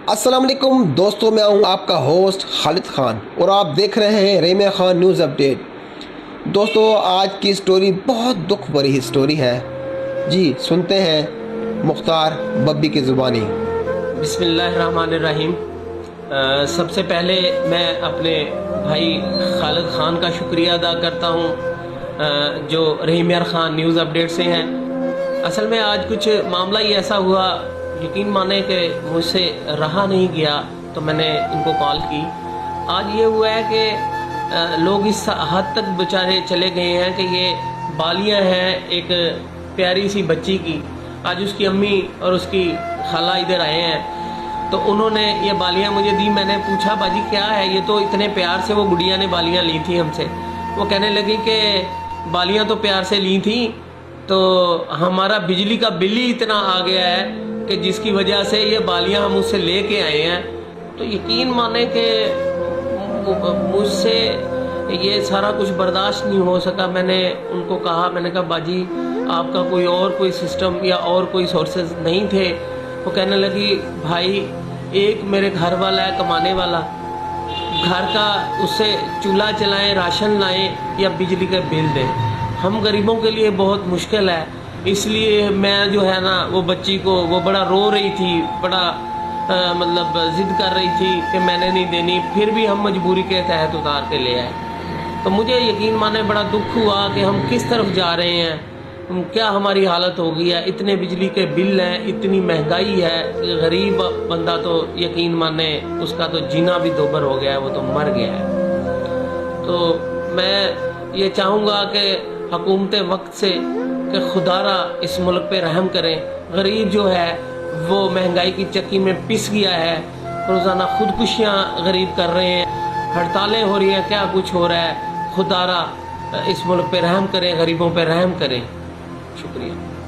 अस्सलाम वालेकुम दोस्तों, मैं हूं आपका होस्ट खालिद खान और आप देख रहे हैं रेमिया खान न्यूज़ अपडेट। दोस्तों, आज की स्टोरी बहुत दुख भरी स्टोरी है। जी सुनते हैं मुख्तार बब्बी की ज़ुबानी। बिस्मिल्लाहिर्रहमानिर्रहीम। सबसे पहले मैं अपने भाई खालिद खान का शुक्रिया अदा करता हूँ जो रेमिया खान न्यूज़ अपडेट से हैं। असल में आज कुछ मामला ही ऐसा हुआ, यकीन माने कि मुझसे रहा नहीं गया, तो मैंने इनको कॉल की। आज ये हुआ है कि लोग इस हद तक बेचारे चले गए हैं कि ये बालियाँ हैं एक प्यारी सी बच्ची की। आज उसकी अम्मी और उसकी खाला इधर आए हैं, तो उन्होंने ये बालियाँ मुझे दी। मैंने पूछा बाजी क्या है, ये तो इतने प्यार से वो गुड़िया ने बालियाँ ली थी हमसे। वो कहने लगी कि बालियाँ तो प्यार से ली थी, तो हमारा बिजली का बिल ही इतना आ गया है कि जिसकी वजह से ये बालियाँ हम उससे लेके आए हैं। तो यकीन माने कि मुझसे ये सारा कुछ बर्दाश्त नहीं हो सका। मैंने उनको कहा, मैंने कहा बाजी आपका कोई सिस्टम या और कोई सोर्सेज नहीं थे? वो कहने लगी भाई एक मेरे घर वाला है कमाने वाला, घर का उससे चूल्हा चलाएं, राशन लाएं या बिजली का बिल दें। हम गरीबों के लिए बहुत मुश्किल है। इसलिए मैं जो है ना वो बच्ची को, वो बड़ा रो रही थी, बड़ा मतलब ज़िद कर रही थी कि मैंने नहीं देनी, फिर भी हम मजबूरी के तहत उतार के ले आए। तो मुझे यकीन माने बड़ा दुख हुआ कि हम किस तरफ जा रहे हैं, क्या हमारी हालत हो गई है। इतने बिजली के बिल हैं, इतनी महंगाई है, गरीब बंदा तो यकीन माने उसका तो जीना भी दोबर हो गया है, वो तो मर गया है। तो मैं ये चाहूँगा कि हुकूमत वक्त से कि खुदारा इस मुल्क पे रहम करें। गरीब जो है वो महंगाई की चक्की में पिस गया है, रोज़ाना खुदकुशियाँ गरीब कर रहे हैं, हड़तालें हो रही हैं, क्या कुछ हो रहा है। खुदारा इस मुल्क पे रहम करें, गरीबों पे रहम करें। शुक्रिया।